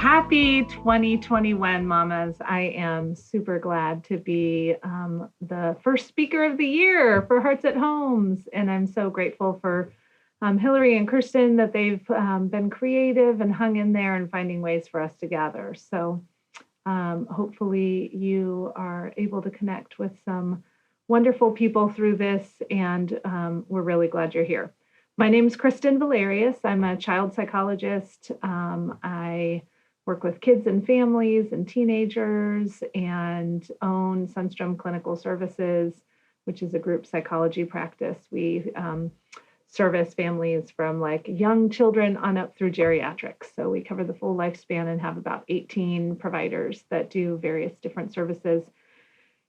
Happy 2021, mamas. I am super glad to be the first speaker of the year for Hearts at Homes. And I'm so grateful for Hillary and Kristen that they've been creative and hung in there and finding ways for us to gather. So hopefully you are able to connect with some wonderful people through this. And we're really glad you're here. My name is Kristen Valerius. I'm a child psychologist. I work with kids and families and teenagers and own Sunstrom Clinical Services, which is a group psychology practice. We service families from like young children on up through geriatrics. So we cover the full lifespan and have about 18 providers that do various different services.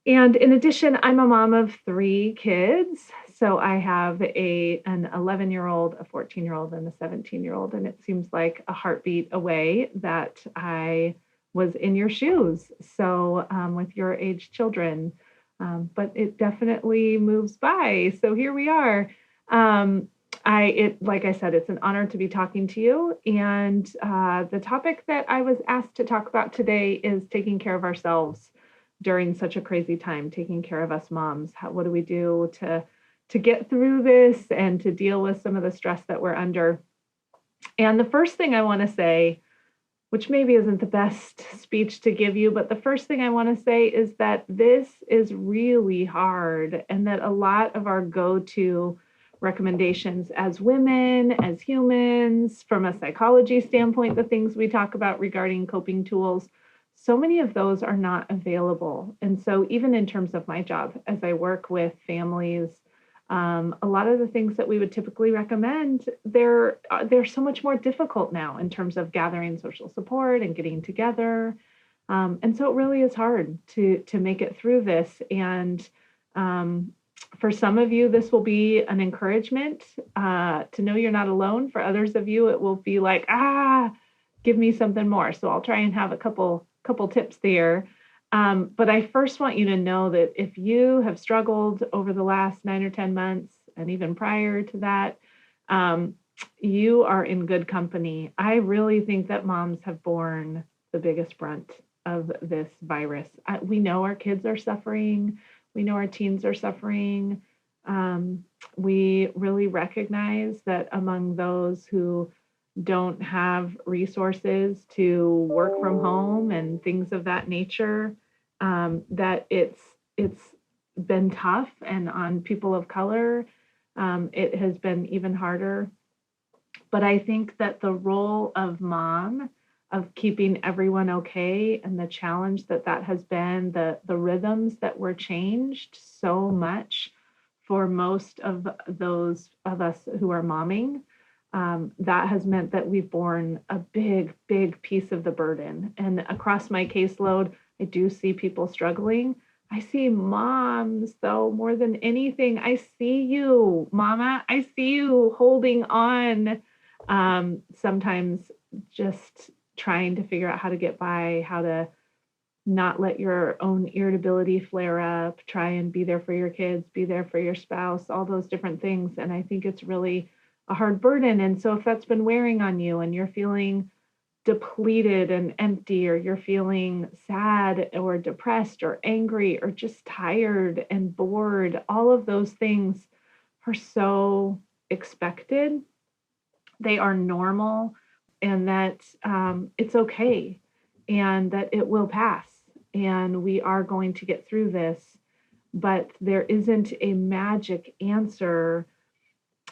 And in addition, I'm a mom of 3 kids. So I have an 11-year-old, a 14-year-old, and a 17-year-old. And it seems like a heartbeat away that I was in your shoes. So with your age children, but it definitely moves by. So here we are. Like I said, it's an honor to be talking to you. And the topic that I was asked to talk about today is taking care of ourselves during such a crazy time, taking care of us moms. What do we do to get through this and to deal with some of the stress that we're under? And the first thing I want to say, which maybe isn't the best speech to give you, but the first thing I want to say is that this is really hard and that a lot of our go-to recommendations as women, as humans, from a psychology standpoint, the things we talk about regarding coping tools, so many of those are not available. And so even in terms of my job, as I work with families, a lot of the things that we would typically recommend, they're so much more difficult now in terms of gathering social support and getting together. And so it really is hard to make it through this. And for some of you, this will be an encouragement to know you're not alone. For others of you, it will be like, give me something more. So I'll try and have a couple tips there. But I first want you to know that if you have struggled over the last 9 or 10 months, and even prior to that, you are in good company. I really think that moms have borne the biggest brunt of this virus. We know our kids are suffering. We know our teens are suffering. We really recognize that among those who don't have resources to work from home and things of that nature, that it's been tough. And on people of color, it has been even harder. But I think that the role of mom, of keeping everyone okay, and the challenge that has been, the rhythms that were changed so much for most of those of us who are momming, that has meant that we've borne a big, big piece of the burden. And across my caseload, I do see people struggling. I see moms, though, more than anything. I see you, mama. I see you holding on, sometimes just trying to figure out how to get by, how to not let your own irritability flare up, try and be there for your kids, be there for your spouse, all those different things. And I think it's really a hard burden. And so if that's been wearing on you and you're feeling depleted and empty, or you're feeling sad or depressed or angry or just tired and bored, all of those things are so expected. They are normal, and that it's okay, and that it will pass, and we are going to get through this. But there isn't a magic answer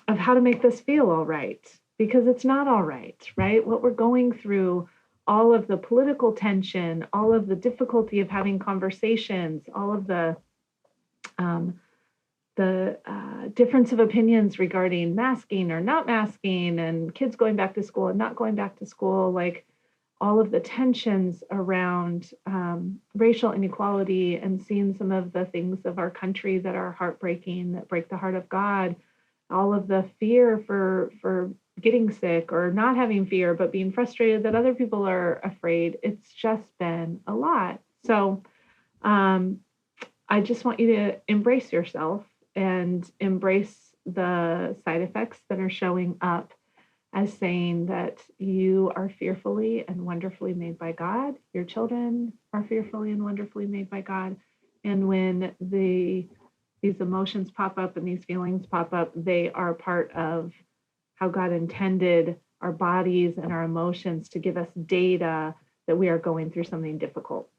of how to make this feel all right, because it's not all right, right? What we're going through, all of the political tension, all of the difficulty of having conversations, all of the difference of opinions regarding masking or not masking, and kids going back to school and not going back to school, like all of the tensions around racial inequality, and seeing some of the things of our country that are heartbreaking, that break the heart of God, all of the fear for getting sick, or not having fear, but being frustrated that other people are afraid. It's just been a lot. So I just want you to embrace yourself and embrace the side effects that are showing up as saying that you are fearfully and wonderfully made by God. Your children are fearfully and wonderfully made by God. And when these emotions pop up and these feelings pop up, they are part of how God intended our bodies and our emotions to give us data that we are going through something difficult.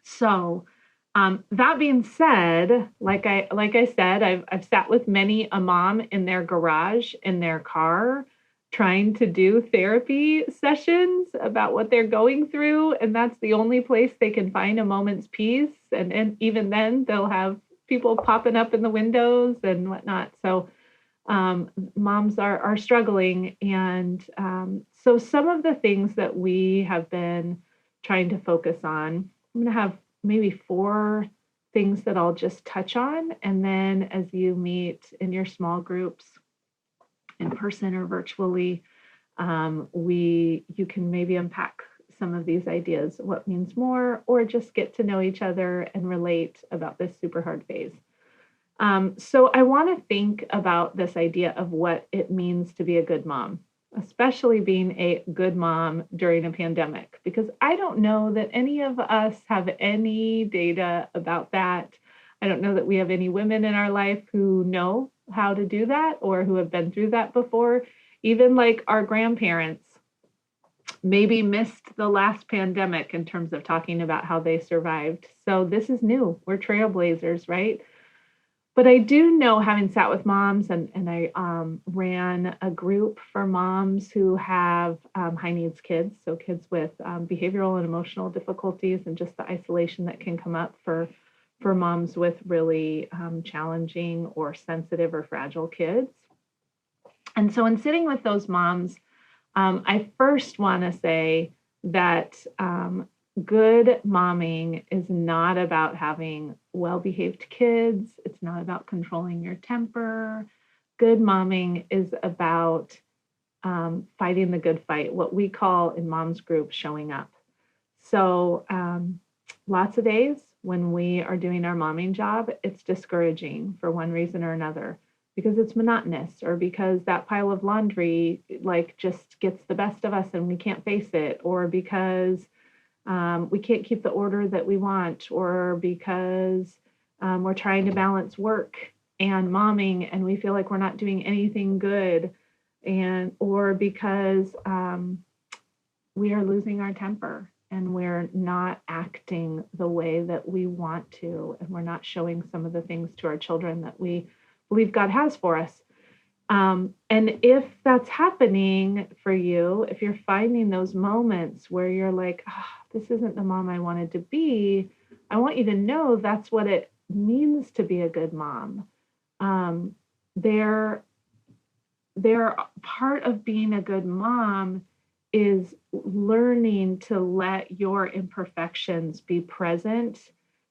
So that being said, like I said, I've sat with many a mom in their garage, in their car, trying to do therapy sessions about what they're going through. And that's the only place they can find a moment's peace. And even then they'll have people popping up in the windows and whatnot. So moms are struggling. And so some of the things that we have been trying to focus on, I'm going to have maybe 4 things that I'll just touch on. And then as you meet in your small groups, in person or virtually, you can maybe unpack some of these ideas, what means more, or just get to know each other and relate about this super hard phase. So I want to think about this idea of what it means to be a good mom, especially being a good mom during a pandemic, because I don't know that any of us have any data about that. I don't know that we have any women in our life who know how to do that or who have been through that before. Even like our grandparents maybe missed the last pandemic in terms of talking about how they survived. So this is new. We're trailblazers, right? But I do know, having sat with moms, and I ran a group for moms who have high needs kids, so kids with behavioral and emotional difficulties, and just the isolation that can come up for moms with really challenging or sensitive or fragile kids. And so in sitting with those moms, I first want to say that good momming is not about having well-behaved kids. It's not about controlling your temper. Good momming is about fighting the good fight, what we call in moms group showing up. So lots of days when we are doing our momming job, it's discouraging for one reason or another, because it's monotonous, or because that pile of laundry just gets the best of us and we can't face it, or because we can't keep the order that we want, or because we're trying to balance work and momming and we feel like we're not doing anything good, or because we are losing our temper and we're not acting the way that we want to, and we're not showing some of the things to our children that we believe God has for us. And if that's happening for you, if you're finding those moments where you're like, this isn't the mom I wanted to be, I want you to know that's what it means to be a good mom. They're part of being a good mom is learning to let your imperfections be present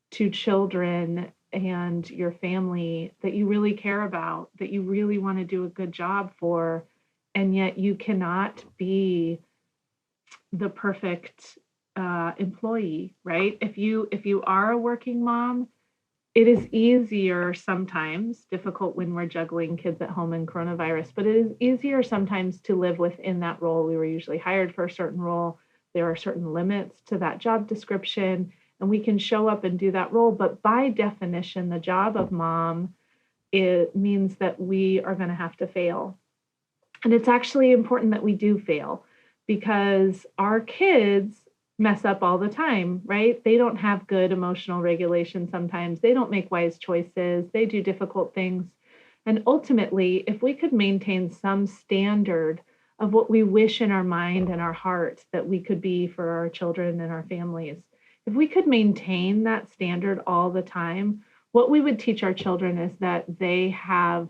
to children and your family that you really care about, that you really want to do a good job for, and yet you cannot be the perfect employee, right? If you are a working mom, it is easier sometimes, difficult when we're juggling kids at home and coronavirus, but it is easier sometimes to live within that role. We were usually hired for a certain role. There are certain limits to that job description, and we can show up and do that role. But by definition, the job of mom, it means that we are going to have to fail. And it's actually important that we do fail, because our kids mess up all the time, right? They don't have good emotional regulation sometimes. They don't make wise choices. They do difficult things. And ultimately, if we could maintain some standard of what we wish in our mind and our heart that we could be for our children and our families, if we could maintain that standard all the time, what we would teach our children is that they have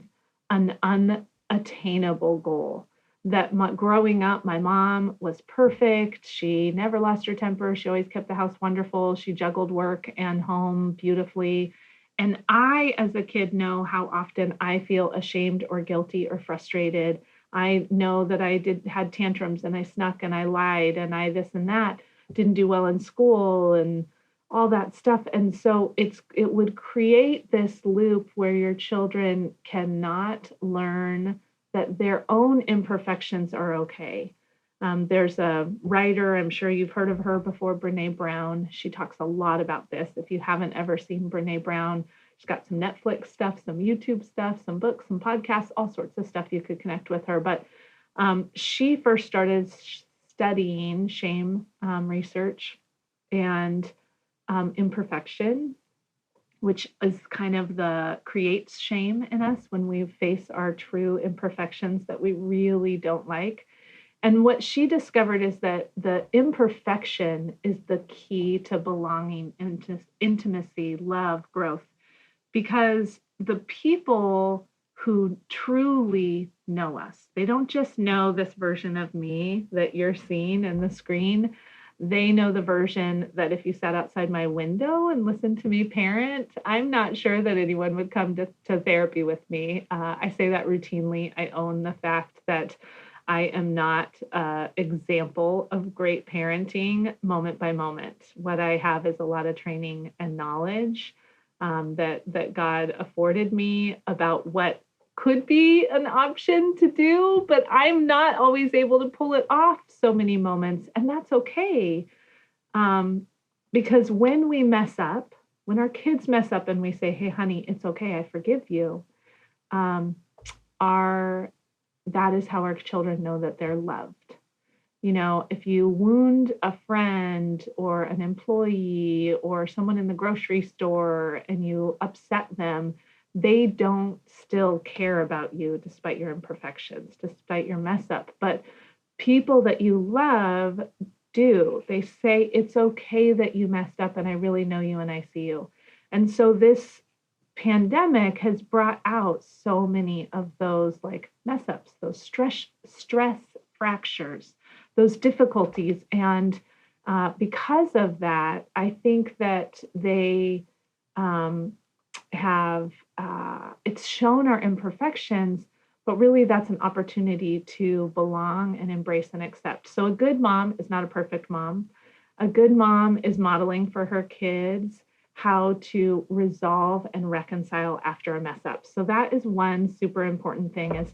an unattainable goal. That growing up, my mom was perfect. She never lost her temper. She always kept the house wonderful. She juggled work and home beautifully. And I, as a kid, know how often I feel ashamed or guilty or frustrated. I know that I had tantrums and I snuck and I lied and I this and that, didn't do well in school and all that stuff. And so it would create this loop where your children cannot learn that their own imperfections are okay. There's a writer, I'm sure you've heard of her before, Brene Brown. She talks a lot about this. If you haven't ever seen Brene Brown, she's got some Netflix stuff, some YouTube stuff, some books, some podcasts, all sorts of stuff you could connect with her. But she first started studying shame research and imperfection, which is kind of creates shame in us when we face our true imperfections that we really don't like. And what she discovered is that the imperfection is the key to belonging, intimacy, love, growth, because the people who truly know us, they don't just know this version of me that you're seeing in the screen. They know the version that if you sat outside my window and listened to me parent, I'm not sure that anyone would come to therapy with me. I say that routinely. I own the fact that I am not an example of great parenting moment by moment. What I have is a lot of training and knowledge that God afforded me about what could be an option to do, but I'm not always able to pull it off so many moments. And that's okay. Because when we mess up, when our kids mess up and we say, hey, honey, it's okay, I forgive you, that is how our children know that they're loved. You know, if you wound a friend or an employee or someone in the grocery store and you upset them, they don't still care about you despite your imperfections, despite your mess up. But people that you love do. They say, it's okay that you messed up and I really know you and I see you. And so this pandemic has brought out so many of those like mess ups, those stress fractures, those difficulties. And because of that, I think that they have, it's shown our imperfections, but really that's an opportunity to belong and embrace and accept. So a good mom is not a perfect mom. A good mom is modeling for her kids how to resolve and reconcile after a mess up. So that is one super important thing is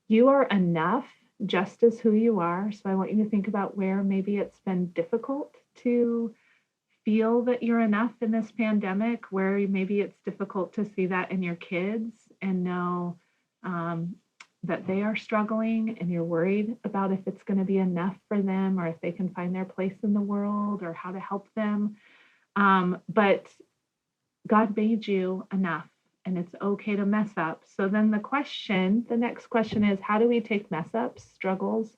you are enough just as who you are. So I want you to think about where maybe it's been difficult to feel that you're enough in this pandemic, where maybe it's difficult to see that in your kids and know that they are struggling and you're worried about if it's going to be enough for them or if they can find their place in the world or how to help them. But God made you enough and it's okay to mess up. So then the next question is, how do we take mess ups, struggles,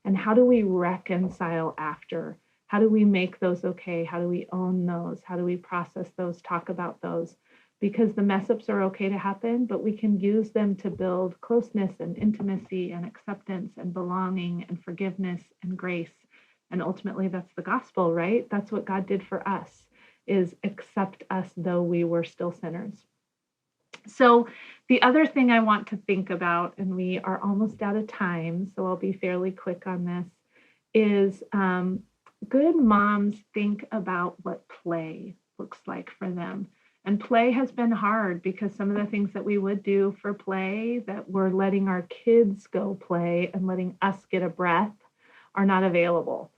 and how do we reconcile after? How do we make those okay? How do we own those? How do we process those, talk about those? Because the mess ups are okay to happen, but we can use them to build closeness and intimacy and acceptance and belonging and forgiveness and grace. And ultimately, that's the gospel, right? That's what God did for us, is accept us though we were still sinners. So the other thing I want to think about, and we are almost out of time, so I'll be fairly quick on this, is good moms think about what play looks like for them. And play has been hard because some of the things that we would do for play that we're letting our kids go play and letting us get a breath are not available.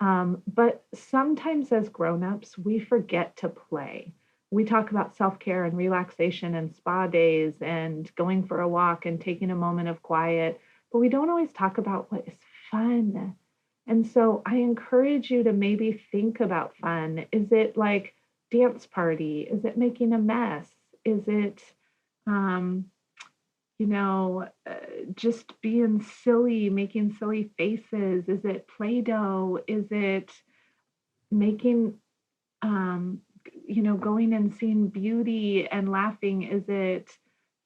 But sometimes as grownups, we forget to play. We talk about self-care and relaxation and spa days and going for a walk and taking a moment of quiet, but we don't always talk about what is fun. And so I encourage you to maybe think about fun. Is it like dance party? Is it making a mess? Is it, just being silly, making silly faces? Is it Play-Doh? Is it making, going and seeing beauty and laughing? Is it,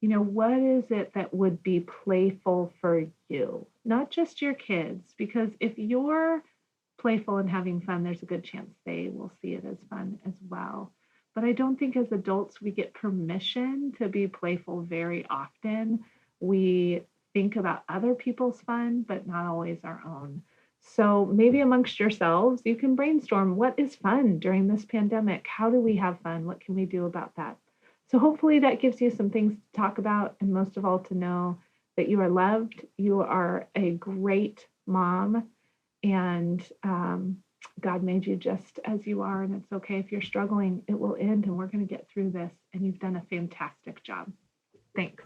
what is it that would be playful for you? Not just your kids, because if you're playful and having fun, there's a good chance they will see it as fun as well. But I don't think as adults we get permission to be playful very often. We think about other people's fun, but not always our own. So maybe amongst yourselves, you can brainstorm what is fun during this pandemic? How do we have fun? What can we do about that? So hopefully that gives you some things to talk about, and most of all to know that you are loved. You are a great mom, and God made you just as you are, and it's okay if you're struggling. It will end, and we're going to get through this, and you've done a fantastic job. Thanks.